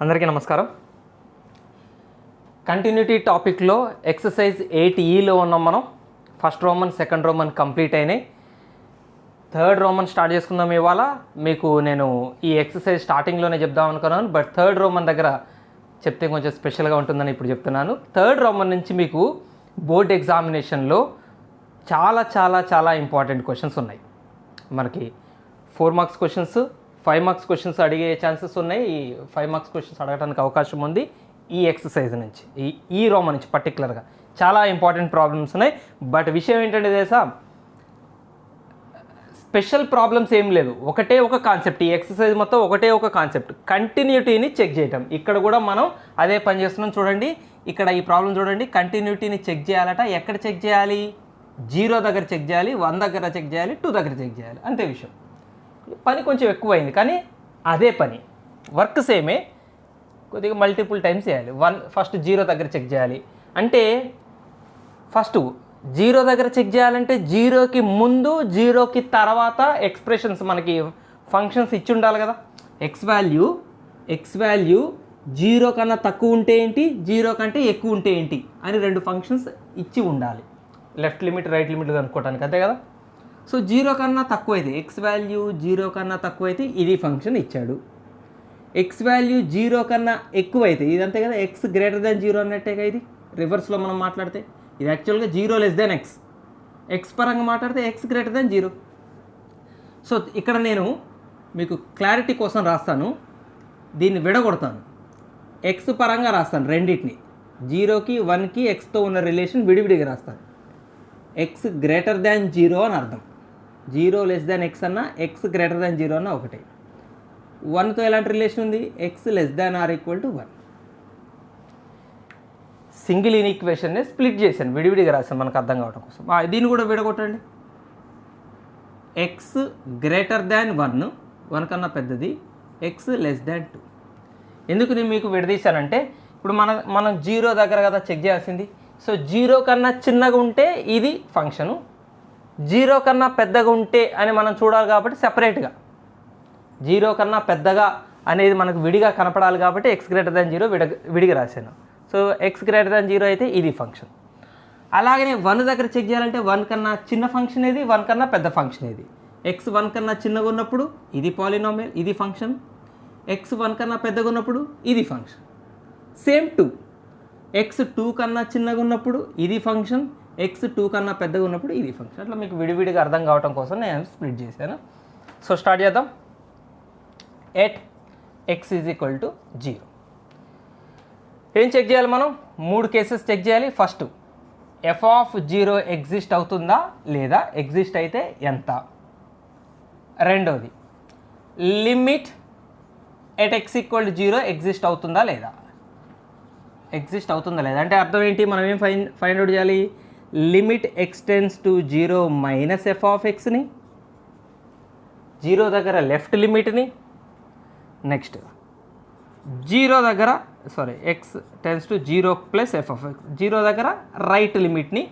అందరికీ నమస్కారం. కంటిన్యూటీ టాపిక్లో ఎక్సర్సైజ్ 8Eలో ఉన్నాం మనం. First Roman, second Roman complete అయినాయి. థర్డ్ రోమన్ స్టార్ట్ చేసుకుందాం. ఇవాళ మీకు నేను ఈ ఎక్సర్సైజ్ స్టార్టింగ్లోనే చెప్దాం అనుకున్నాను, బట్ థర్డ్ రోమన్ దగ్గర చెప్తే కొంచెం స్పెషల్గా ఉంటుందని ఇప్పుడు చెప్తున్నాను. థర్డ్ రోమన్ నుంచి మీకు బోర్డ్ ఎగ్జామినేషన్లో చాలా చాలా చాలా ఇంపార్టెంట్ క్వశ్చన్స్ ఉన్నాయి. మనకి 4 మార్క్స్ క్వశ్చన్స్, 5 మార్క్స్ క్వశ్చన్స్ అడిగే ఛాన్సెస్ ఉన్నాయి. ఈ 5 మార్క్స్ క్వశ్చన్స్ అడగడానికి అవకాశం ఉంది ఈ ఎక్సర్సైజ్ నుంచి, ఈ రోమన్ నుంచి పర్టికులర్గా చాలా ఇంపార్టెంట్ ప్రాబ్లమ్స్ ఉన్నాయి. బట్ విషయం ఏంటంటే తెలుసా, స్పెషల్ ప్రాబ్లమ్స్ ఏం లేదు, ఒకటే ఒక కాన్సెప్ట్. ఈ ఎక్సర్సైజ్ మొత్తం ఒకటే ఒక కాన్సెప్ట్, కంటిన్యూటీని చెక్ చేయటం. ఇక్కడ కూడా మనం అదే పని చేస్తున్నాం. చూడండి, ఇక్కడ ఈ ప్రాబ్లం చూడండి, కంటిన్యూటీని చెక్ చేయాలట. ఎక్కడ చెక్ చేయాలి? 0 దగ్గర చెక్ చేయాలి, 1 దగ్గర చెక్ చేయాలి, 2 దగ్గర చెక్ చేయాలి. అంతే విషయం. పని కొంచెం ఎక్కువైంది, కానీ అదే పని, వర్క్ సేమే, కొద్దిగా మల్టిపుల్ టైమ్స్ చేయాలి. ఫస్ట్ 0 దగ్గర చెక్ చేయాలి అంటే, ఫస్ట్ 0 దగ్గర చెక్ చేయాలంటే 0కి ముందు 0కి తర్వాత ఎక్స్ప్రెషన్స్ మనకి ఫంక్షన్స్ ఇచ్చి ఉండాలి కదా. ఎక్స్ వాల్యూ 0 కన్నా తక్కువ ఉంటే ఏంటి, 0 కంటే ఎక్కువ ఉంటే ఏంటి అని 2 ఫంక్షన్స్ ఇచ్చి ఉండాలి. లెఫ్ట్ లిమిట్, రైట్ లిమిట్ కనుక్కోవడానికి, అంతే కదా. సో 0 కన్నా తక్కువ అయితే, ఎక్స్ వాల్యూ 0 కన్నా తక్కువ అయితే ఇది ఫంక్షన్ ఇచ్చాడు. ఎక్స్ వాల్యూ 0 కన్నా ఎక్కువ అయితే ఇది అంతే కదా, ఎక్స్ గ్రేటర్ దాన్ 0 అన్నట్టేగా. ఇది రివర్స్లో మనం మాట్లాడితే ఇది యాక్చువల్గా 0 లెస్ దాన్ ఎక్స్, ఎక్స్ పరంగా మాట్లాడితే ఎక్స్ గ్రేటర్ దాన్ 0. సో ఇక్కడ నేను మీకు క్లారిటీ కోసం రాస్తాను, దీన్ని విడగొడతాను. ఎక్స్ పరంగా రాస్తాను రెండింటిని, 0కి 1కి ఎక్స్తో ఉన్న రిలేషన్ విడివిడిగా రాస్తాను. ఎక్స్ గ్రేటర్ దాన్ 0 అని అర్థం. 0 లెస్ దాన్ ఎక్స్ అన్న, ఎక్స్ గ్రేటర్ దాన్ 0 అన్న ఒకటే. 1తో ఎలాంటి రిలేషన్ ఉంది? X less than or equal to 1. Single ఈక్వేషన్ని స్ప్లిట్ చేశాను, విడివిడిగా రాశాను మనకు అర్థం కావడం కోసం. దీన్ని కూడా విడగొట్టండి. ఎక్స్ గ్రేటర్ దాన్ 1 కన్నా పెద్దది, ఎక్స్ లెస్ దాన్ 2. ఎందుకు నేను మీకు విడదీశానంటే, ఇప్పుడు మనం 0 దగ్గర కదా చెక్ చేయాల్సింది. సో 0 కన్నా చిన్నగా ఉంటే ఇది ఫంక్షను, 0 కన్నా పెద్దగా ఉంటే అని మనం చూడాలి కాబట్టి సెపరేట్గా 0 కన్నా పెద్దగా అనేది మనకు విడిగా కనపడాలి కాబట్టి ఎక్స్ గ్రేటర్ దాన్ 0 విడిగా రాశాను. సో ఎక్స్ గ్రేటర్ దాన్ 0 అయితే ఇది ఫంక్షన్. అలాగనే 1 దగ్గర చెక్ చేయాలంటే 1 కన్నా చిన్న ఫంక్షన్ ఏది, 1 కన్నా పెద్ద ఫంక్షన్ ఏది. ఎక్స్ 1 కన్నా చిన్నగా ఉన్నప్పుడు ఇది పాలినామియల్, ఇది ఫంక్షన్. ఎక్స్ 1 కన్నా పెద్దగా ఉన్నప్పుడు ఇది ఫంక్షన్. సేమ్ 2, ఎక్స్ 2 కన్నా చిన్నగా ఉన్నప్పుడు ఇది ఫంక్షన్, ఎక్స్ 2 కన్నా పెద్దగా ఉన్నప్పుడు ఇది ఫంక్షన్. అట్లా మీకు విడివిడిగా అర్థం కావడం కోసం నేను స్ప్లిట్ చేశాను. సో స్టార్ట్ చేద్దాం. At X is equal to 0 ఏం చెక్ చేయాలి మనం? 3 కేసెస్ చెక్ చేయాలి. ఫస్ట్, ఎఫ్ ఆఫ్ 0 ఎగ్జిస్ట్ అవుతుందా లేదా, ఎగ్జిస్ట్ అయితే ఎంత. రెండోది, limit at X equal to 0 exist అవుతుందా లేదా. ఎగ్జిస్ట్ అవుతుందా లేదా అంటే అర్థం ఏంటి, మనం ఏం ఫైండ్ అవుట్ చేయాలి? Limit x tends to 0 minus f of ఎక్స్ని, 0 దగ్గర లెఫ్ట్ లిమిట్ని, నెక్స్ట్ 0 దగ్గర x tends to 0 plus f of x, 0 దగ్గర రైట్ లిమిట్ని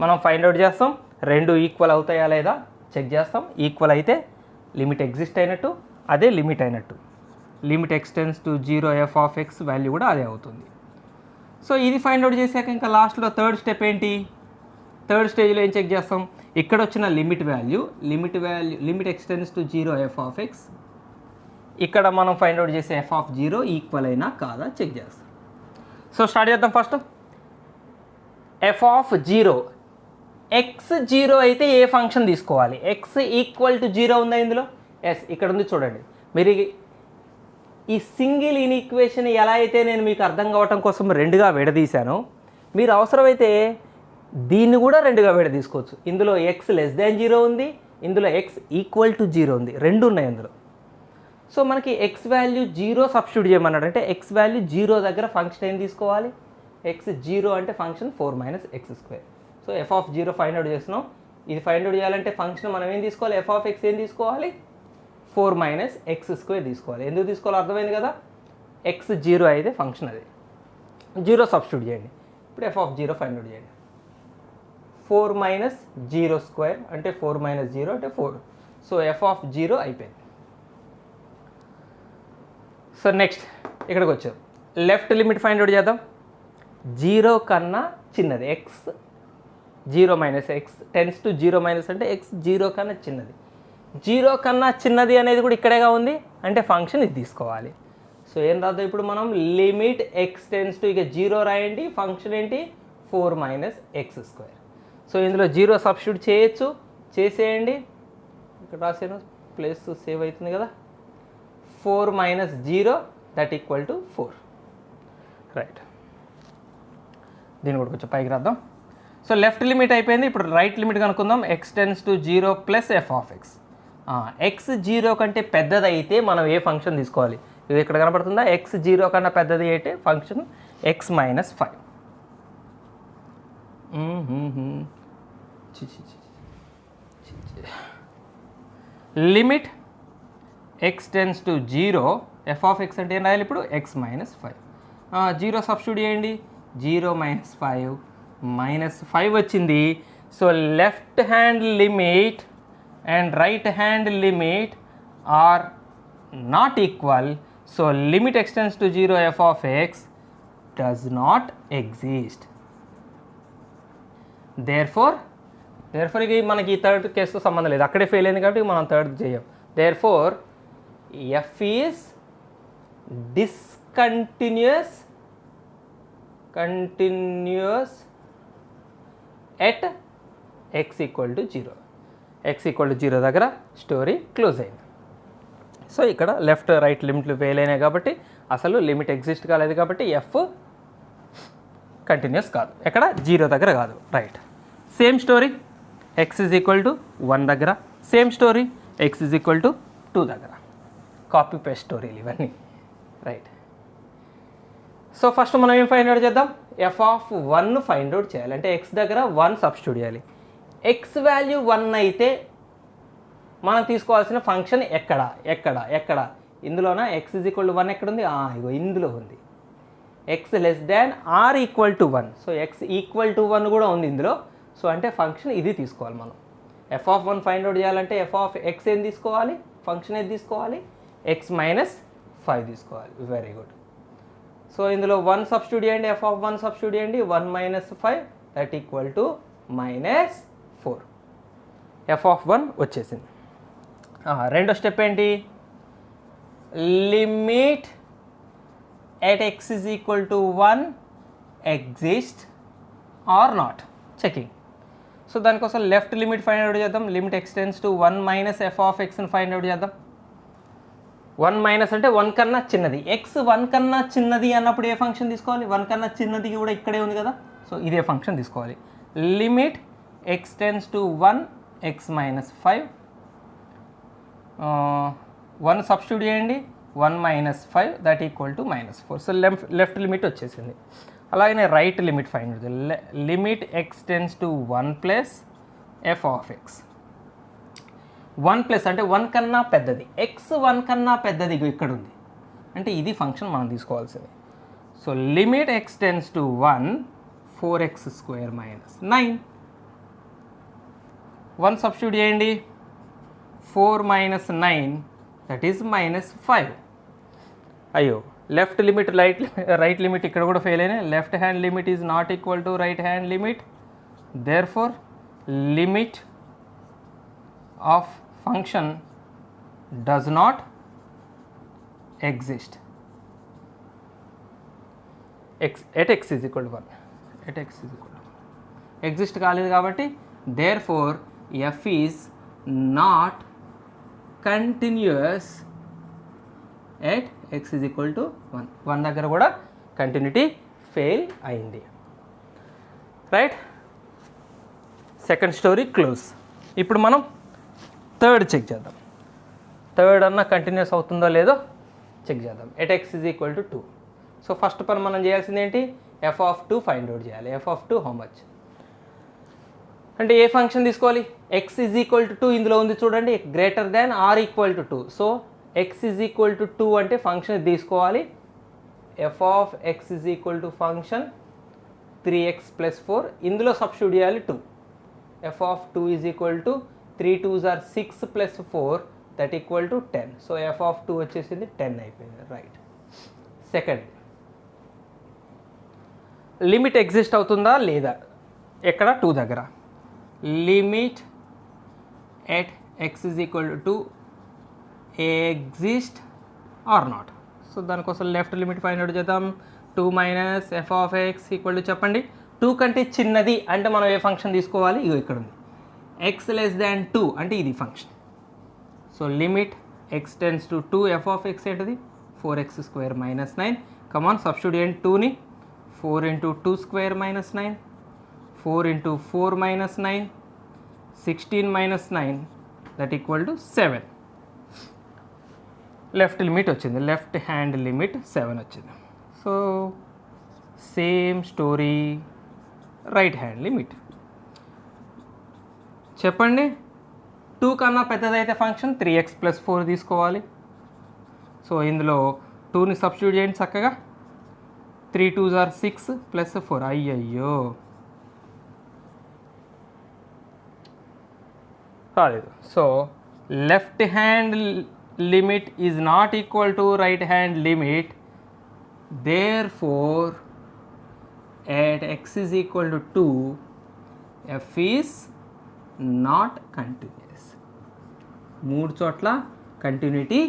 మనం ఫైండ్ అవుట్ చేస్తాం. 2 ఈక్వల్ అవుతాయా లేదా చెక్ చేస్తాం. ఈక్వల్ అయితే లిమిట్ ఎగ్జిస్ట్ అయినట్టు, అదే లిమిట్ అయినట్టు. Limit x tends to 0 f of X value కూడా అదే అవుతుంది. సో ఇది ఫైండ్ అవుట్ చేశాక ఇంకా లాస్ట్లో థర్డ్ స్టెప్ ఏంటి? థర్డ్ స్టేజ్లో ఏం చెక్ చేస్తాం? ఇక్కడ వచ్చిన limit x tends to 0 f of X, ఇక్కడ మనం ఫైండ్ అవుట్ చేసే ఎఫ్ ఆఫ్ 0 ఈక్వల్ అయినా కాదా చెక్ చేస్తాం. సో స్టార్ట్ చేద్దాం. ఫస్ట్ ఎఫ్ ఆఫ్ 0, ఎక్స్ 0 అయితే ఏ ఫంక్షన్ తీసుకోవాలి? ఎక్స్ ఈక్వల్ టు 0 ఉందా ఇందులో? ఎస్, ఇక్కడ ఉంది చూడండి. మీరు ఈ సింగిల్ ఈక్వేషన్ ఎలా అయితే నేను మీకు అర్థం కావటం కోసం 2గా విడదీశాను, మీరు అవసరమైతే దీన్ని కూడా 2గా విడదీసుకోవచ్చు. ఇందులో ఎక్స్ లెస్ దాన్ 0 ఉంది, ఇందులో ఎక్స్ ఈక్వల్ టు 0 ఉంది, 2 ఉన్నాయి అందులో. సో మనకి ఎక్స్ వాల్యూ 0 సబ్స్టిట్యూట్ చేయమన్నాడు అంటే ఎక్స్ వాల్యూ 0 దగ్గర ఫంక్షన్ ఏం తీసుకోవాలి? ఎక్స్ 0 అంటే function 4 minus X square. So F of 0 find out చేస్తున్నాం. ఇది ఫైండ్ అవుట్ చేయాలంటే ఫంక్షన్ మనం ఏం తీసుకోవాలి? ఎఫ్ ఆఫ్ ఎక్స్ ఏం తీసుకోవాలి? 4 మైనస్ ఎక్స్ స్క్వేర్ తీసుకోవాలి. ఎందుకు తీసుకోవాలో అర్థమైంది కదా. ఎక్స్ 0 అయితే ఫంక్షన్ అది 0 సబ్స్టిట్యూట్ చేయండి. ఇప్పుడు ఎఫ్ ఆఫ్ 0 ఫైండ్ అవుట్ చేయండి. 4 మైనస్ 0 స్క్వేర్ అంటే 4 మైనస్ 0 అంటే 4. సో ఎఫ్ ఆఫ్ 0 అయిపోయింది. సో నెక్స్ట్ ఇక్కడికి వచ్చాం. లెఫ్ట్ లిమిట్ ఫైండ్ అవుట్ చేద్దాం. 0 కన్నా చిన్నది X 0 minus X tends to 0 minus అంటే ఎక్స్ 0 కన్నా చిన్నది. 0 కన్నా చిన్నది అనేది కూడా ఇక్కడేగా ఉంది అంటే ఫంక్షన్ ఇది తీసుకోవాలి. సో ఏం రాద్దాం ఇప్పుడు మనం లిమిట్ ఎక్స్ టెన్స్ టు ఇక 0 రాయండి. ఫంక్షన్ ఏంటి 4 మైనస్ ఎక్స్ స్క్వేర్. సో ఇందులో 0 సబ్స్టిట్యూట్ చేయొచ్చు, చేసేయండి. ఇక్కడ రాసాను ప్లేస్ సేవ్ అవుతుంది కదా. 4 minus 0 that equal to 4. Right, దీన్ని కూడా కొంచెం పైకి రాద్దాం. సో లెఫ్ట్ లిమిట్ అయిపోయింది. ఇప్పుడు రైట్ లిమిట్ కనుక్కుందాం. X tends to 0 plus f of X. X 0 కంటే పెద్దది అయితే మనం ఏ ఫంక్షన్ తీసుకోవాలి? ఇది ఇక్కడ కనపడుతుందా? ఎక్స్ 0 కన్నా పెద్దది అయితే function X minus 5. Limit x tends to 0 f of x అంటే ఏం రాయాలి ఇప్పుడు? X minus 5. 0 సబ్స్టిట్యూట్ చేయండి. 0 మైనస్ 5 మైనస్ 5 వచ్చింది. So left hand limit and right hand limit or not equal. So limit x tends to 0 f of X does not exist. Therefore ఇక మనకి ఈ third కేసుతో సంబంధం లేదు, అక్కడే ఫెయిల్ అయింది కాబట్టి మనం థర్డ్ చేయం. Therefore F is discontinuous at X equal to 0. X equal to 0 దగ్గర స్టోరీ క్లోజ్ అయింది. సో ఇక్కడ లెఫ్ట్ రైట్ లిమిట్లు ఫెయిల్ అయినాయి కాబట్టి అసలు లిమిట్ ఎగ్జిస్ట్ కాలేదు కాబట్టి ఎఫ్ కంటిన్యూస్ కాదు, ఎక్కడ 0 దగ్గర కాదు. Right, same story X is equal to 1 దగ్గర, same story X is equal to 2 దగ్గర. కాపీ పేస్ట్ స్టోరీలు ఇవన్నీ. రైట్, సో ఫస్ట్ మనం ఏం ఫైండ్ అవుట్ చేద్దాం? ఎఫ్ ఆఫ్ 1 ఫైండ్ అవుట్ చేయాలి. అంటే ఎక్స్ దగ్గర 1 సబ్స్టిట్యూట్ చేయాలి. ఎక్స్ వాల్యూ 1 అయితే మనం తీసుకోవాల్సిన ఫంక్షన్ ఎక్కడ ఇందులోనా? ఎక్స్ ఈజ్ ఈక్వల్ టు 1 ఎక్కడుంది? ఇగో ఇందులో ఉంది. X less than or equal to 1. So X equal to 1 కూడా ఉంది ఇందులో. సో అంటే ఫంక్షన్ ఇది తీసుకోవాలి మనం. ఎఫ్ ఆఫ్ 1 ఫైండ్ అవుట్ చేయాలంటే ఎఫ్ ఆఫ్ ఎక్స్ ఏం తీసుకోవాలి? ఫంక్షన్ ఏది తీసుకోవాలి? ఎక్స్ మైనస్ 5 తీసుకోవాలి. Very good. సో ఇందులో 1 సబ్స్టిట్యూట్ చేయండి, ఎఫ్ ఆఫ్ 1 సబ్స్టిట్యూట్ చేయండి. 1 minus 5 that equal to minus 4. F of 1 వచ్చేసింది. రెండో స్టెప్ ఏంటి? Limit at X is equal to 1 exist or not checking. So దానికోసం లెఫ్ట్ లిమిట్ ఫైండ్ అవుట్ చేద్దాం. Limit x tends to 1 minus f of ఎక్స్ని find out చేద్దాం. 1 minus అంటే 1 కన్నా చిన్నది. ఎక్స్ 1 కన్నా చిన్నది అన్నప్పుడు ఏ ఫంక్షన్ తీసుకోవాలి? 1 కన్నా చిన్నది కూడా ఇక్కడే ఉంది కదా. సో ఇదే ఫంక్షన్ తీసుకోవాలి. Limit x tends to 1 X minus 5. 1 substitute చేయండి. 1 minus 5 that equal to minus 4. So left limit వచ్చేసింది. అలాగనే right limit find out. Limit x tends to 1 plus f of X. 1 plus అంటే 1 కన్నా పెద్దది. ఎక్స్ 1 కన్నా పెద్దది ఇక్కడ ఉంది అంటే ఇది ఫంక్షన్ మనం తీసుకోవాల్సింది. So limit x tends to 1 4x square minus 9. 1 substitute చేయండి. 4 మైనస్ 9 దట్ ఈస్ మైనస్ 5. అయ్యో, లెఫ్ట్ లిమిట్ రైట్ లిమిట్ ఇక్కడ కూడా ఫెయిల్ అయినాయి. Left hand limit is not equal to right hand limit. Therefore limit of function does not exist at X is equal to 1. At X is equal to exist కాలేదు కాబట్టి therefore F is not continuous at X is equal to 1. 1 దగ్గర కూడా continuity fail అయింది. Right, second story close. ఇప్పుడు మనం third check చేద్దాం. Third అన్న continuous అవుతుందో లేదో చెక్ చేద్దాం. At X is equal to 2. So first పని మనం చేయాల్సింది ఏంటి? ఎఫ్ ఆఫ్ 2 ఫైండ్ అవుట్ చేయాలి. ఎఫ్ ఆఫ్ 2 హౌ మచ్ అంటే ఏ ఫంక్షన్ తీసుకోవాలి? ఎక్స్ ఈజ్ ఈక్వల్ టు 2 ఇందులో ఉంది చూడండి, greater than or equal to 2. So X is equal to 2 అంటే ఫంక్షన్ తీసుకోవాలి. F of X is equal to function 3x plus 4 ఇందులో substitute చేయాలి 2. F of 2 is equal to 3 2s are 6 plus 4 that equal to 10. So F of 2 వచ్చేసింది 10 అయిపోయింది. Right, second limit exist అవుతుందా లేదా, ఎక్కడ 2 దగ్గర limit at X is equal to exist or not. So దానికోసం left limit find out చేద్దాం. 2 minus f of X equal to చెప్పండి 2 కంటే చిన్నది అంటే మనం ఏ ఫంక్షన్ తీసుకోవాలి, ఇగో ఇక్కడ ఉంది ఎక్స్ లెస్ దాన్ 2 అంటే ఇది function. So limit x tends to 2 F of X ఏంటిది 4x² మైనస్ 9. కమాన్ సబ్స్టిట్యూట్ 2ని 4 into 2² minus 9, 4 into 4 minus 9, 16 minus 9 that equal to 7. Left limit వచ్చింది, లెఫ్ట్ హ్యాండ్ లిమిట్ 7 వచ్చింది. So same story right hand limit. చెప్పండి 2 కన్నా పెద్దదైతే function 3x + 4 తీసుకోవాలి. So ఇందులో 2ని సబ్స్టిట్యూట్ చేయండి చక్కగా. 3 2s are 6 + 4. అయ్యయ్యో రాలేదు. So left hand limit is not equal to right hand limit. Therefore at x is equal to 2 f is not continuous. 3 చోట్ల కంటిన్యూటీ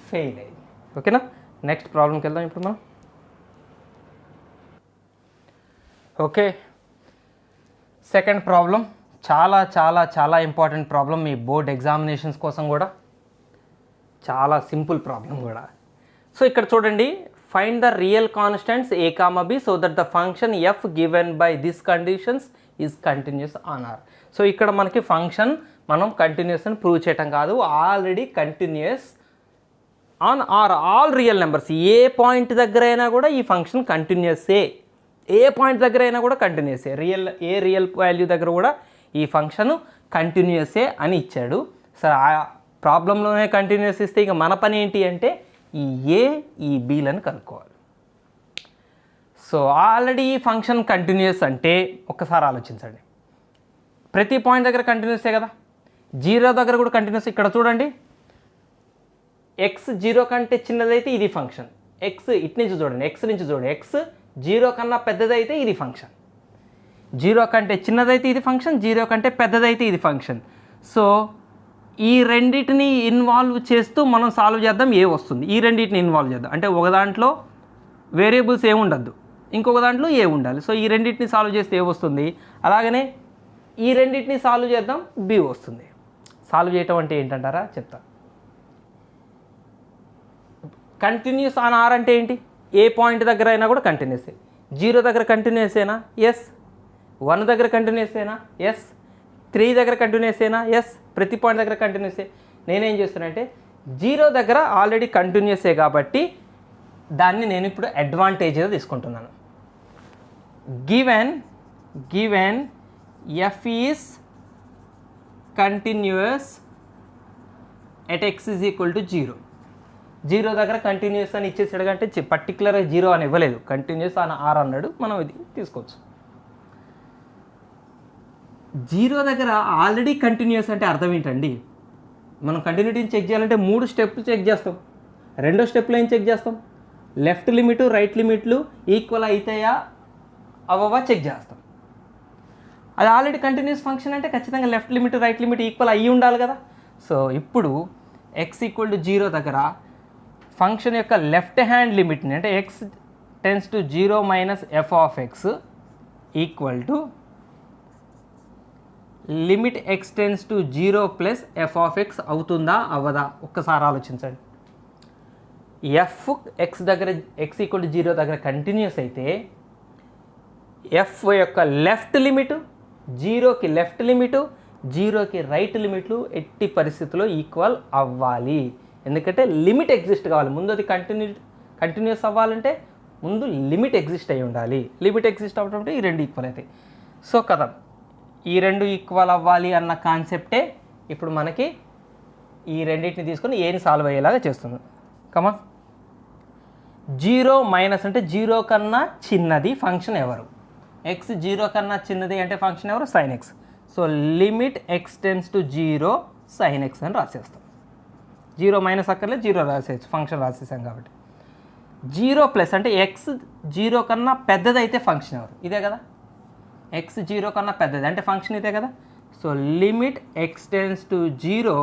ఫెయిల్ అయింది. ఓకేనా, నెక్స్ట్ ప్రాబ్లంకి వెళ్దాం ఇప్పుడు మనం. ఓకే, సెకండ్ ప్రాబ్లం చాలా చాలా చాలా ఇంపార్టెంట్ ప్రాబ్లం మీ బోర్డ్ ఎగ్జామినేషన్స్ కోసం కూడా, చాలా సింపుల్ ప్రాబ్లం కూడా. సో ఇక్కడ చూడండి, find the real constants a, b so that the function f given by this conditions is continuous on R. So ఇక్కడ మనకి ఫంక్షన్ మనం కంటిన్యూస్ అని ప్రూవ్ చేయటం కాదు, already continuous on R all real numbers. ఏ point దగ్గర అయినా కూడా ఈ ఫంక్షన్ కంటిన్యూసే, ఏ పాయింట్ దగ్గర అయినా కూడా కంటిన్యూసే, ఏ రియల్ వాల్యూ దగ్గర కూడా ఈ ఫంక్షన్ కంటిన్యూసే అని ఇచ్చాడు. సరే ఆ ప్రాబ్లంలోనే కంటిన్యూస్ ఇస్తే ఇక మన పని ఏంటి అంటే ఈ ఏ ఈ బీలను కనుక్కోవాలి. సో ఆల్రెడీ ఈ ఫంక్షన్ కంటిన్యూస్ అంటే ఒక్కసారి ఆలోచించండి, ప్రతి పాయింట్ దగ్గర కంటిన్యూసే కదా, 0 దగ్గర కూడా కంటిన్యూస్. ఇక్కడ చూడండి ఎక్స్ 0 కంటే చిన్నదైతే ఇది ఫంక్షన్, ఎక్స్ ఇటు నుంచి చూడండి, ఎక్స్ నుంచి చూడండి, ఎక్స్ 0 కన్నా పెద్దదైతే ఇది ఫంక్షన్, 0 కంటే చిన్నదైతే ఇది ఫంక్షన్, 0 కంటే పెద్దదైతే ఇది ఫంక్షన్. సో ఈ రెండింటిని ఇన్వాల్వ్ చేస్తూ మనం సాల్వ్ చేద్దాం, ఏ వస్తుంది. ఈ రెండింటిని ఇన్వాల్వ్ చేద్దాం అంటే ఒక దాంట్లో వేరియబుల్స్ ఏముండద్దు, ఇంకొక దాంట్లో ఏ ఉండాలి. సో ఈ రెండింటిని సాల్వ్ చేస్తే ఏ వస్తుంది, అలాగనే ఈ రెండింటిని సాల్వ్ చేద్దాం బి వస్తుంది. సాల్వ్ చేయటం అంటే ఏంటంటారా చెప్తా. కంటిన్యూస్ ఆన్ ఆర్ అంటే ఏంటి, ఏ పాయింట్ దగ్గర అయినా కూడా కంటిన్యూసే. 0 దగ్గర కంటిన్యూసేనా, ఎస్. 1 దగ్గర కంటిన్యూసేనా, ఎస్. 3 దగ్గర కంటిన్యూసేనా, ఎస్. ప్రతి పాయింట్ దగ్గర కంటిన్యూసే. నేనేం చేస్తానంటే 0 దగ్గర ఆల్రెడీ కంటిన్యూసే కాబట్టి దాన్ని నేను ఇప్పుడు అడ్వాంటేజ్గా తీసుకుంటున్నాను. Given F is continuous at X is equal to 0. 0 దగ్గర కంటిన్యూస్ అని ఇచ్చేసాడు అంటే పర్టికులర్గా 0 అని ఇవ్వలేదు, కంటిన్యూస్ అని ఆర్ అన్నాడు, మనం ఇది తీసుకోవచ్చు. 0 దగ్గర ఆల్రెడీ కంటిన్యూస్ అంటే అర్థం ఏంటండి, మనం కంటిన్యూటీని చెక్ చేయాలంటే 3 స్టెప్లు చెక్ చేస్తాం. రెండో స్టెప్లో ఏం చెక్ చేస్తాం, లెఫ్ట్ లిమిట్ రైట్ లిమిట్లు ఈక్వల్ అవుతాయా అవ్వవా చెక్ చేస్తాం. అది ఆల్రెడీ కంటిన్యూస్ ఫంక్షన్ అంటే ఖచ్చితంగా left limit right limit equal అయ్యి ఉండాలి కదా. సో ఇప్పుడు ఎక్స్ ఈక్వల్ టు 0 దగ్గర ఫంక్షన్ యొక్క లెఫ్ట్ హ్యాండ్ లిమిట్ని అంటే X tends to 0 minus f of X equal to limit x tends to 0 plus f of X అవుతుందా అవ్వదా ఒక్కసారి ఆలోచించండి. ఎఫ్ ఎక్స్ దగ్గర ఎక్స్ ఈక్వల్ టు 0 దగ్గర కంటిన్యూస్ అయితే ఎఫ్ యొక్క లెఫ్ట్ లిమిట్ 0కి లెఫ్ట్ లిమిట్ 0కి రైట్ లిమిట్లు ఎట్టి పరిస్థితుల్లో ఈక్వల్ అవ్వాలి. ఎందుకంటే లిమిట్ ఎగ్జిస్ట్ కావాలి, ముందు అది కంటిన్యూస్ అవ్వాలంటే ముందు లిమిట్ ఎగ్జిస్ట్ అయి ఉండాలి. లిమిట్ ఎగ్జిస్ట్ అవ్వడం అంటే ఈ రెండు ఈక్వల్ అవుతాయి. సో కదా ఈ రెండు ఈక్వల్ అవ్వాలి అన్న కాన్సెప్టే ఇప్పుడు మనకి ఈ రెండింటిని తీసుకొని ఏని సాల్వ్ అయ్యేలాగా చేస్తుంది. కమా 0 మైనస్ అంటే 0 కన్నా చిన్నది ఫంక్షన్ ఎవరు, ఎక్స్ 0 కన్నా చిన్నది అంటే ఫంక్షన్ ఎవరు sign X. So limit x tends to 0 sign X అని రాసేస్తాం. 0 మైనస్ అక్కర్లేదు, 0 రాసేయచ్చు, ఫంక్షన్ రాసేసాం కాబట్టి. జీరో ప్లస్ అంటే ఎక్స్ జీరో కన్నా పెద్దదైతే ఫంక్షన్ ఎవరు ఇదే కదా, ఎక్స్ జీరో కన్నా పెద్దది అంటే ఫంక్షన్ ఇదే కదా. So limit x tends to zero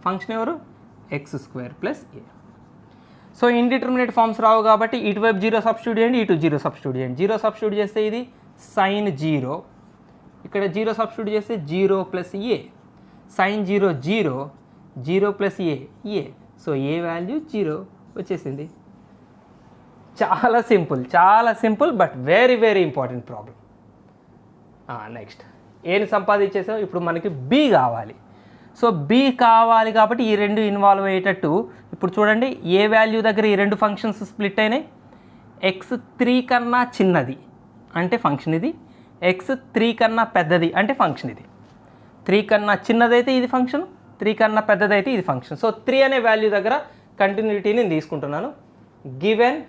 function ఎవరు x square plus a. So indeterminate forms రావు కాబట్టి ఇటువైపు జీరో సబ్స్టిట్యూట్ చేయండి, ఇటు జీరో సబ్స్టిట్యూట్ చేయండి. జీరో సబ్స్టిట్యూట్ చేస్తే ఇది సైన్ జీరో, ఇక్కడ జీరో సబ్స్టిట్యూట్ చేస్తే zero plus a, sine zero zero, zero plus a a. So a value zero వచ్చేసింది. చాలా simple but very very important problem. Next ఏని సంపాదించేసాం, ఇప్పుడు మనకి బి కావాలి. సో బి కావాలి కాబట్టి ఈ రెండు ఇన్వాల్వ్ అయ్యేటట్టు ఇప్పుడు చూడండి ఏ వాల్యూ దగ్గర ఈ రెండు ఫంక్షన్స్ స్ప్లిట్ అయినాయి. ఎక్స్ 3 కన్నా చిన్నది అంటే ఫంక్షన్ ఇది, ఎక్స్ 3 కన్నా పెద్దది అంటే ఫంక్షన్ ఇది. 3 కన్నా చిన్నదైతే ఇది ఫంక్షన్, 3 కన్నా పెద్దదైతే ఇది ఫంక్షన్. సో 3 అనే వాల్యూ దగ్గర కంటిన్యూటీని నేను తీసుకుంటున్నాను. Given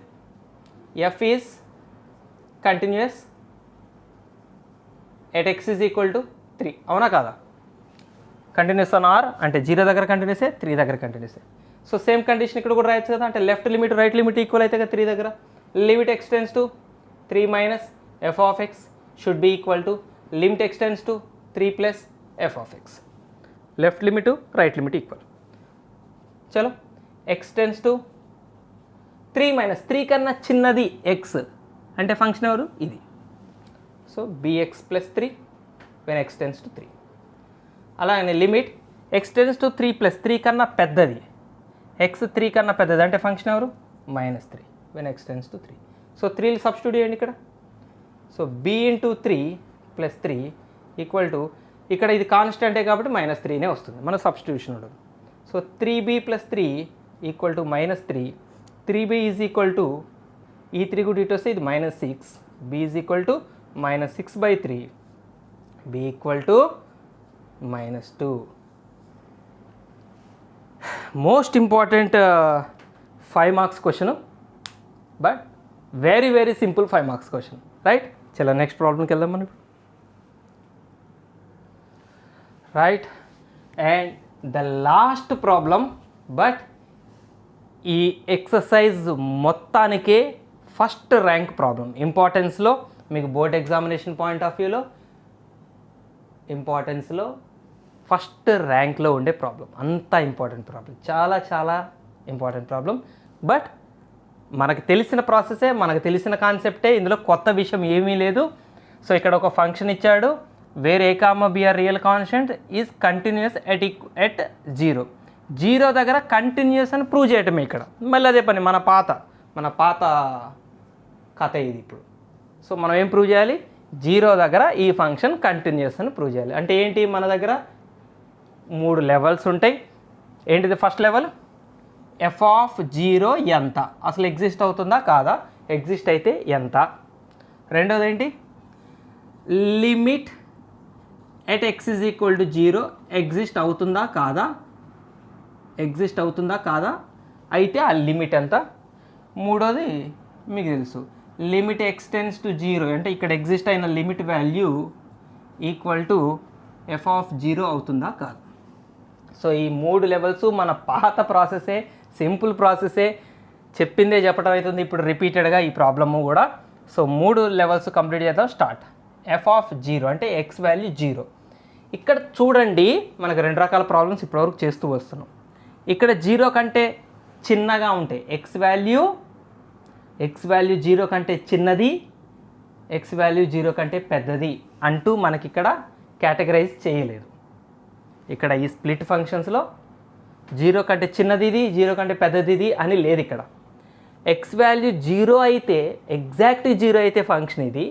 F is continuous at X is equal to 3 అవునా కాదా. కంటిన్యూస్ ఆన్ ఆర్ అంటే 0 దగ్గర కంటిన్యూసే, 3 దగ్గర కంటిన్యూసే. సో సేమ్ కండిషన్ ఇక్కడ కూడా రాయొచ్చు కదా, అంటే left limit right limit equal అయితే కదా 3 దగ్గర. Limit x tends to 3 minus f of X should be equal to limit x tends to 3 plus f of X. Left limit right limit equal. చలో X tends to 3 minus 3 కన్నా చిన్నది X అంటే function ఎవరు ఇది. So bx plus 3 when X tends to 3. అలాగే limit x tends to 3 plus 3 కన్నా పెద్దది X 3 కన్నా పెద్దది అంటే ఫంక్షన్ ఎవరు -3 when X tends to 3. So 3 substitute చేయండి ఇక్కడ. So b into 3 plus 3 equal to ఇక్కడ ఇది కాన్స్టెంటే కాబట్టి -3నే వస్తుంది, మన సబ్స్టిట్యూషన్ ఉండదు. So 3b plus 3 equal to -3. 3b is equal to ఈ 3 కూడా ఇటు వస్తే ఇది -6. b is equal to -6/3, b equal to -2. Most important 5 marks question, but very very simple 5 marks question, right. చలో నెక్స్ట్ ప్రాబ్లంకి వెళ్దాం మనం. Right, and the last problem, but ఈ ఎక్సర్సైజ్ మొత్తానికే ఫస్ట్ ర్యాంక్ ప్రాబ్లం ఇంపార్టెన్స్లో. మీకు బోర్డ్ ఎగ్జామినేషన్ పాయింట్ ఆఫ్ వ్యూలో ఇంపార్టెన్స్లో first ర్యాంక్లో ఉండే problem. అంత ఇంపార్టెంట్ ప్రాబ్లం, చాలా చాలా ఇంపార్టెంట్ ప్రాబ్లం. బట్ మనకు తెలిసిన ప్రాసెసే, మనకు తెలిసిన కాన్సెప్టే, ఇందులో కొత్త విషయం ఏమీ లేదు. సో ఇక్కడ ఒక ఫంక్షన్ ఇచ్చాడు, where A comma B are real constant is continuous at 0. 0 దగ్గర కంటిన్యూస్ అని ప్రూవ్ చేయటమే ఇక్కడ. మళ్ళీ అదే పని, మన పాత కథ ఇది ఇప్పుడు. సో మనం ఏం ప్రూవ్ చేయాలి, 0 దగ్గర ఈ ఫంక్షన్ కంటిన్యూస్ అని ప్రూవ్ చేయాలి. అంటే ఏంటి, మన దగ్గర 3 లెవెల్స్ ఉంటాయి. ఏంటిది ఫస్ట్ లెవెల్, ఎఫ్ ఆఫ్ 0 ఎంత, అసలు ఎగ్జిస్ట్ అవుతుందా కాదా, ఎగ్జిస్ట్ అయితే ఎంత. రెండోది ఏంటి, limit at X is equal to 0 exist అవుతుందా కాదా, అయితే ఆ లిమిట్ ఎంత. మూడోది మీకు తెలుసు, లిమిట్ ఎక్స్ టెన్స్ టు 0 అంటే ఇక్కడ ఎగ్జిస్ట్ అయిన limit value equal to F of 0 అవుతుందా కాదు. సో ఈ 3 లెవెల్స్ మన పాత ప్రాసెసే, సింపుల్ ప్రాసెసే, చెప్పిందే చెప్పడం అవుతుంది ఇప్పుడు రిపీటెడ్గా ఈ ప్రాబ్లము కూడా. సో 3 లెవెల్స్ కంప్లీట్ చేద్దాం. స్టార్ట్. ఎఫ్ ఆఫ్ 0 అంటే ఎక్స్ వాల్యూ 0. ఇక్కడ చూడండి మనకు 2 రకాల ప్రాబ్లమ్స్ ఇప్పటివరకు చేస్తూ వస్తున్నాం. ఇక్కడ 0 కంటే చిన్నగా ఉంటాయి ఎక్స్ వాల్యూ 0 కంటే చిన్నది, ఎక్స్ వాల్యూ 0 కంటే పెద్దది అంటూ మనకి ఇక్కడ కేటగరైజ్ చేయలేదు. ఇక్కడ ఈ స్ప్లిట్ ఫంక్షన్స్లో 0 కంటే చిన్నది ఇది, 0 కంటే పెద్దది ఇది అని లేదు. ఇక్కడ ఎక్స్ వాల్యూ 0 అయితే, ఎగ్జాక్ట్ 0 అయితే ఫంక్షన్ ఇది.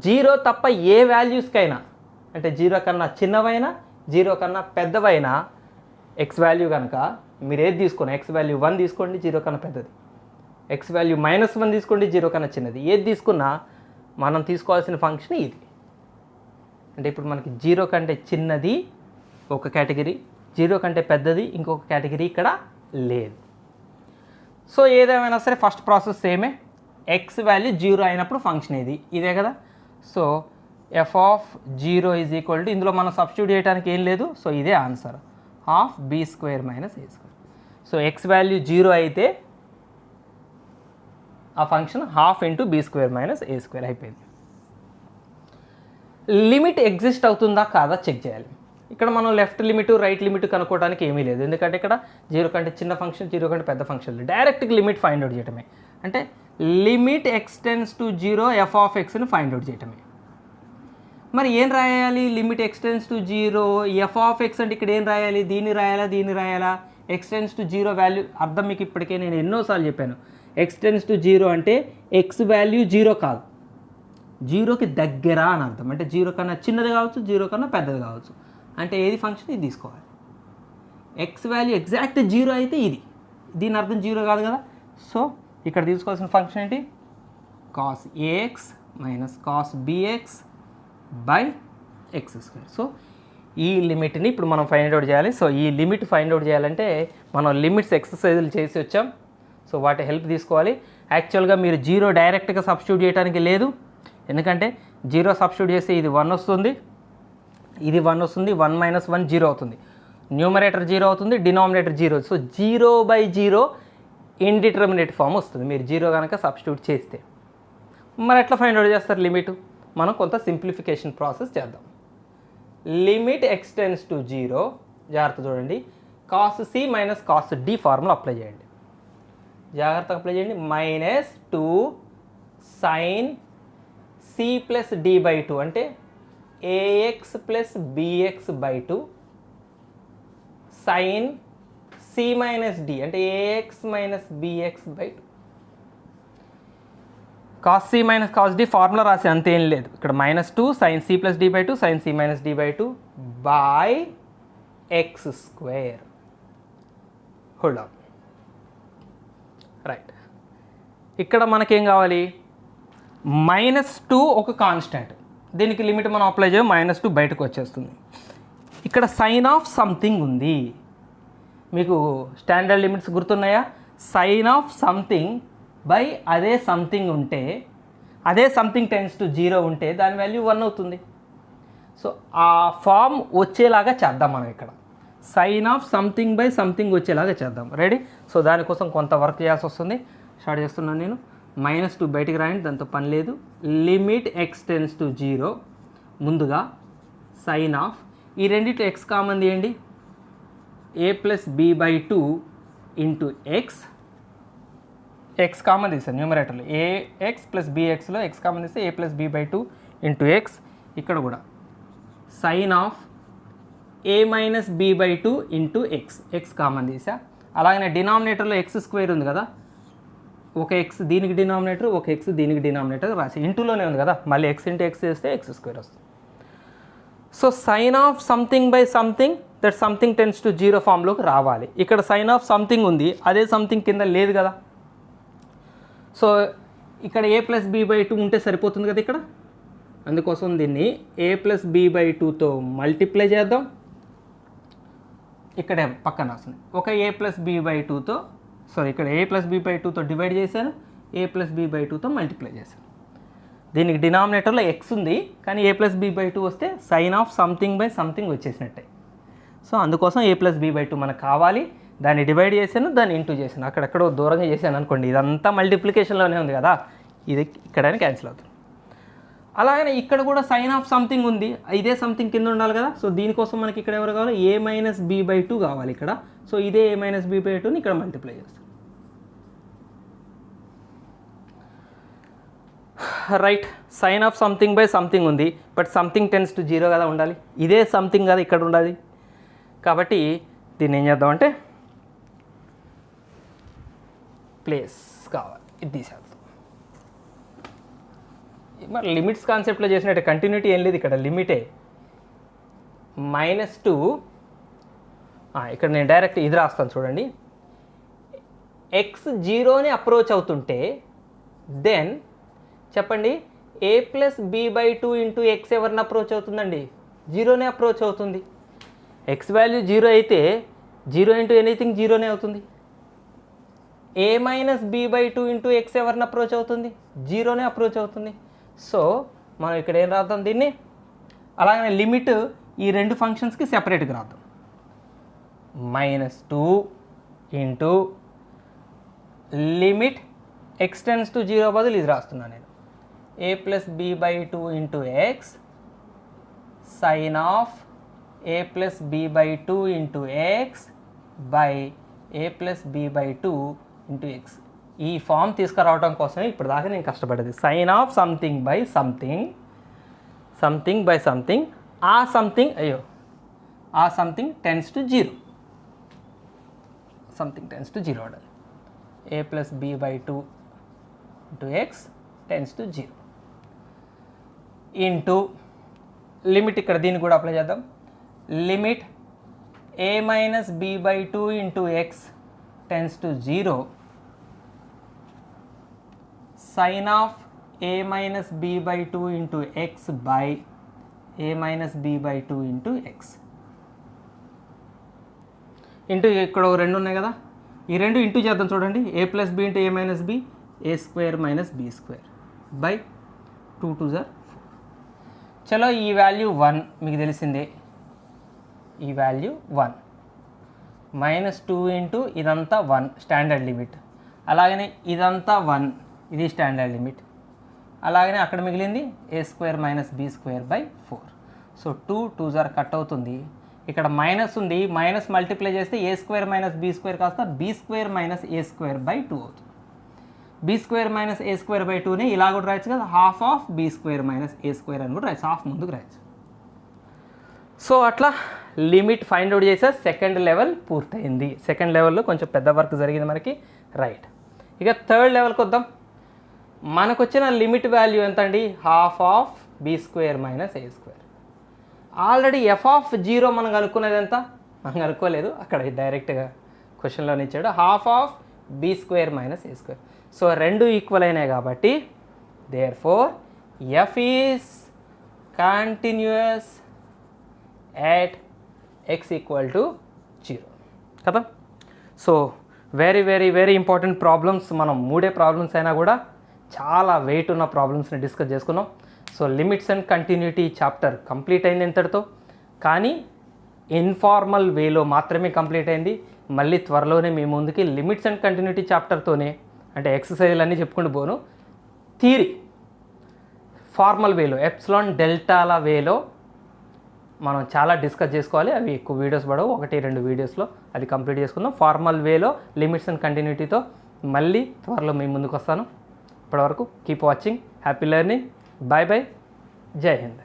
0 తప్ప ఏ వాల్యూస్కైనా, అంటే 0 కన్నా చిన్నవైనా 0 కన్నా పెద్దవైనా ఎక్స్ వాల్యూ కనుక మీరు ఏది తీసుకోండి, ఎక్స్ వాల్యూ 1 తీసుకోండి 0 కన్నా పెద్దది, ఎక్స్ వాల్యూ -1 తీసుకోండి 0 కన్నా చిన్నది, ఏది తీసుకున్నా మనం తీసుకోవాల్సిన ఫంక్షన్ ఇది. అంటే ఇప్పుడు మనకి 0 కంటే చిన్నది ఒక కేటగిరీ, 0 కంటే పెద్దది ఇంకొక కేటగిరీ ఇక్కడ లేదు. సో ఏదేమైనా సరే ఫస్ట్ ప్రాసెస్ సేమే, ఎక్స్ వాల్యూ 0 అయినప్పుడు ఫంక్షన్ ఇదే కదా. So F of 0 is equal to, ఇందులో మనం సబ్స్టిట్యూట్ చేయడానికి ఏం లేదు, సో ఇదే answer, half b² - a². So X value 0 అయితే ఆ function half into B square minus ఏ స్క్వేర్ అయిపోయింది. లిమిట్ ఎగ్జిస్ట్ అవుతుందా కాదా చెక్ చేయాలి. ఇక్కడ మనం లెఫ్ట్ లిమిట్ రైట్ లిమిట్ కనుక్కోవడానికి ఏమీ లేదు, ఎందుకంటే ఇక్కడ 0 కంటే చిన్న ఫంక్షన్ 0 కంటే పెద్ద ఫంక్షన్ డైరెక్ట్గా లిమిట్ ఫైండ్ అవుట్ చేయటమే. అంటే limit x tends to 0 f of ఎక్స్ని ఫైండ్ అవుట్ చేయటమే. మరి ఏం రాయాలి? Limit x tends to 0 f of x అంటే ఇక్కడ ఏం రాయాలి? దీన్ని రాయాలా? ఎక్స్ టెన్స్ టు 0 వాల్యూ అర్థం మీకు ఇప్పటికే నేను ఎన్నోసార్లు చెప్పాను. ఎక్స్ టెన్స్ టు 0 అంటే ఎక్స్ వాల్యూ 0 కాదు, 0కి దగ్గర అని అర్థం. అంటే 0 కన్నా చిన్నది కావచ్చు, 0 కన్నా పెద్దది కావచ్చు. అంటే ఏది ఫంక్షన్ ఇది తీసుకోవాలి. ఎక్స్ వాల్యూ ఎగ్జాక్ట్ 0 అయితే ఇది, దీని అర్థం 0 కాదు కదా. సో ఇక్కడ తీసుకోవాల్సిన ఫంక్షన్ ఏంటి? Cos A X minus cos B X by X square. So ఈ లిమిట్ని ఇప్పుడు మనం ఫైండ్ అవుట్ చేయాలి. సో ఈ లిమిట్ ఫైండ్ అవుట్ చేయాలంటే మనం లిమిట్స్ ఎక్సర్సైజులు చేసి వచ్చాం. సో వాటి హెల్ప్ తీసుకోవాలి. యాక్చువల్గా మీరు 0 డైరెక్ట్గా సబ్స్టిట్యూట్ చేయడానికి లేదు, ఎందుకంటే 0 సబ్స్టిట్యూట్ చేస్తే ఇది 1 వస్తుంది, ఇది 1 వస్తుంది, 1 మైనస్ 1 0 అవుతుంది, న్యూమరేటర్ 0 అవుతుంది, డినామినేటర్ 0. సో 0/0 ఇండిటర్మినేట్ ఫామ్ వస్తుంది మీరు 0 కనుక సబ్స్టిట్యూట్ చేస్తే. మరి ఎట్లా ఫైండ్ అవుట్ చేస్తారు లిమిట్? మనం కొంత సింప్లిఫికేషన్ ప్రాసెస్ చేద్దాం. లిమిట్ ఎక్స్ టెన్స్ టు 0, జాగ్రత్త చూడండి, cos c minus cos d formula apply చేయండి, జాగ్రత్తగా అప్లై చేయండి. -2 sine c plus d by 2 అంటే a x plus b x by 2 sine c minus d అంటే a x minus b x by 2. Cos c minus cos d formula రాసి అంతేం లేదు. ఇక్కడ -2 sine c plus d by 2 sine c minus d by 2 by X square. Hold on, right. ఇక్కడ మనకేం కావాలి? -2 ఒక constant, దీనికి లిమిట్ మనం అప్లై చేయం, -2 బయటకు వచ్చేస్తుంది. ఇక్కడ సైన్ ఆఫ్ సంథింగ్ ఉంది, మీకు స్టాండర్డ్ లిమిట్స్ గుర్తున్నాయా? సైన్ ఆఫ్ సంథింగ్ బై అదే సంథింగ్ ఉంటే, అదే సంథింగ్ టెన్స్ టు 0 ఉంటే దాని వాల్యూ 1 అవుతుంది. సో ఆ ఫామ్ వచ్చేలాగా చేద్దాం మనం. ఇక్కడ sine of something by something వచ్చేలాగా చేద్దాం. రెడీ? సో దానికోసం కొంత వర్క్ చేయాల్సి వస్తుంది. స్టార్ట్ చేస్తున్నాను నేను. -2 బయటికి రాయండి, దాంతో పని లేదు. లిమిట్ ఎక్స్ టెన్స్ టు 0, ముందుగా సైన్ ఆఫ్, ఈ రెండిట్లో ఎక్స్ కామన్ తీయండి, a plus B by 2 into X. X common తీసాను న్యూమరేటర్లో, ఏఎక్స్ ప్లస్ బిఎక్స్లో ఎక్స్ కామన్ తీస్తే a plus B by 2 into X. ఇక్కడ కూడా sine of a minus B by 2 into X, X common తీసా. అలాగనే డినామినేటర్లో ఎక్స్ స్క్వేర్ ఉంది కదా, ఒక ఎక్స్ దీనికి డినామినేటర్, ఒక ఎక్స్ దీనికి డినామినేటర్ రాసి, ఇంటూలోనే ఉంది కదా, మళ్ళీ ఎక్స్ ఇంటూ ఎక్స్ చేస్తే ఎక్స్ స్క్వేర్ వస్తుంది. So sine of something by something, that something tends to 0 ఫామ్లోకి రావాలి. ఇక్కడ సైన్ ఆఫ్ సంథింగ్ ఉంది, అదే సంథింగ్ కింద లేదు కదా. సో ఇక్కడ a ప్లస్ బి బై 2 ఉంటే సరిపోతుంది కదా ఇక్కడ, అందుకోసం దీన్ని a ప్లస్ బి బై 2తో మల్టిప్లై చేద్దాం. ఇక్కడ పక్కన వస్తుంది ఒక a ప్లస్ బి బై 2తో, సారీ ఇక్కడ a ప్లస్ బి బై 2తో డివైడ్ చేశాను, a ప్లస్ బి బై 2తో మల్టిప్లై చేశాను. దీనికి డినామినేటర్లో ఎక్స్ ఉంది, కానీ a ప్లస్ బి బై 2 వస్తే sine of something by something వచ్చేసినట్టే. సో అందుకోసం a ప్లస్ బి బై 2 మనకు కావాలి, దాన్ని డివైడ్ చేశాను, దాన్ని ఇంటూ చేశాను, అక్కడెక్కడో దూరంగా చేశాను అనుకోండి, ఇదంతా మల్టిప్లికేషన్లోనే ఉంది కదా, ఇది ఇక్కడనే క్యాన్సిల్ అవుతుంది. అలాగనే ఇక్కడ కూడా సైన్ ఆఫ్ సంథింగ్ ఉంది, ఇదే సంథింగ్ కింద ఉండాలి కదా. సో దీనికోసం మనకి ఇక్కడ ఎవరు కావాలి? a మైనస్ బి బై 2 కావాలి ఇక్కడ. సో ఇదే a మైనస్ బి బై 2ని ఇక్కడ మల్టిప్లై చేస్తాం. Right, sine of something by something ఉంది, బట్ సంథింగ్ టెన్స్ టు 0 కదా ఉండాలి, ఇదే సంథింగ్ కదా ఇక్కడ ఉండాలి. కాబట్టి దీన్ని ఏం చేద్దామంటే ప్లేస్ కావాలి, ఇది తీసేద్దాం. మరి లిమిట్స్ కాన్సెప్ట్లో చేసినట్టే కంటిన్యూటీ ఏం లేదు, ఇక్కడ లిమిటే. -2, ఇక్కడ నేను డైరెక్ట్ ఇది రాస్తాను చూడండి. ఎక్స్ 0ని అప్రోచ్ అవుతుంటే దెన్ చెప్పండి a plus B by 2 into X ఎవరిని అప్రోచ్ అవుతుందండి? 0నే అప్రోచ్ అవుతుంది. ఎక్స్ వాల్యూ 0 అయితే 0 ఇంటూ ఎనీథింగ్ 0నే అవుతుంది. a minus B by 2 into X ఎవరిని అప్రోచ్ అవుతుంది? 0నే అప్రోచ్ అవుతుంది. సో మనం ఇక్కడ ఏం రాద్దాం దీన్ని, అలాగనే లిమిట్ ఈ రెండు ఫంక్షన్స్కి సెపరేట్గా రాద్దాం. -2 into limit x tends to zero బదులు ఇది రాస్తున్నాను నేను. A plus B by two into x sine of a plus B by two into x by a plus B by two into x. ఈ ఫామ్ తీసుకురావడం కోసమే ఇప్పుడు దాకా నేను కష్టపడేది. Sine of something by something, something by something, ఆ something tends to zero, something tends to zero వాడాలి. A plus B by two into x tends to zero into limit, ఇక్కడ దీన్ని కూడా అప్లై చేద్దాం. Limit a minus B by two into x tends to zero sine of a minus B by two into x by a minus B by two into x into ఇక్కడ రెండు ఉన్నాయి కదా, ఈ రెండు ఇంటూ చేద్దాం చూడండి. A plus b into a minus b, a square minus b square by 2 2 4. చలో ఈ వాల్యూ 1 మీకు తెలిసిందే, ఈ వాల్యూ 1 మైనస్ 2 ఇంటూ ఇదంతా 1 స్టాండర్డ్ లిమిట్, అలాగనే ఇదంతా 1 ఇది స్టాండర్డ్ లిమిట్, అలాగనే అక్కడ మిగిలింది a square minus b square by 4. సో 2 2 కట్ అవుతుంది, ఇక్కడ మైనస్ ఉంది, మైనస్ మల్టిప్లై చేస్తే a square minus b square కాస్త b square minus A square by 2 అవుతుంది. B square minus A square by 2ని ఇలా కూడా రాయచ్చు కదా, half of B square minus A square అని కూడా రాయచ్చు, హాఫ్ ముందుకు రాయచ్చు. సో అట్లా లిమిట్ ఫైండ్ అవుట్ చేసే సెకండ్ లెవెల్ పూర్తయింది. సెకండ్ లెవెల్లో కొంచెం పెద్ద వర్క్ జరిగింది మనకి, రైట్. ఇక థర్డ్ లెవెల్కి వద్దాం. మనకు వచ్చిన లిమిట్ వాల్యూ ఎంత అండి, half of B square minus A square. Already F of zero మనం కనుక్కునేది ఎంత, మనం కనుక్కోలేదు, అక్కడ డైరెక్ట్గా క్వశ్చన్లోనే ఇచ్చాడు, half of B square minus A square. So రెండు ఈక్వల్ అయినాయి కాబట్టి therefore F is continuous at x equal to 0 కదా. So very very very important problems, మనం మూడే ప్రాబ్లమ్స్ అయినా కూడా చాలా వెయిట్ ఉన్న ప్రాబ్లమ్స్ని డిస్కస్ చేసుకున్నాం. So limits and continuity chapter complete అయింది ఇంతటితో, కానీ ఇన్ఫార్మల్ వేలో మాత్రమే కంప్లీట్ అయింది. మళ్ళీ త్వరలోనే మీ ముందుకి లిమిట్స్ అండ్ కంటిన్యూటీ చాప్టర్తోనే, అంటే ఎక్సర్సైజ్లు అన్నీ చెప్పుకుంటూ పోను, థియరీ ఫార్మల్ వేలో ఎప్సిలాన్ డెల్టాల వేలో మనం చాలా డిస్కస్ చేసుకోవాలి. అవి ఎక్కువ వీడియోస్ పడవు, 1-2 వీడియోస్లో అది కంప్లీట్ చేసుకుందాం. ఫార్మల్ వేలో లిమిట్స్ అండ్ కంటిన్యూటీతో మళ్ళీ త్వరలో మీ ముందుకు వస్తాను. ఇప్పటివరకు keep watching, happy learning, bye bye, Jai Hind.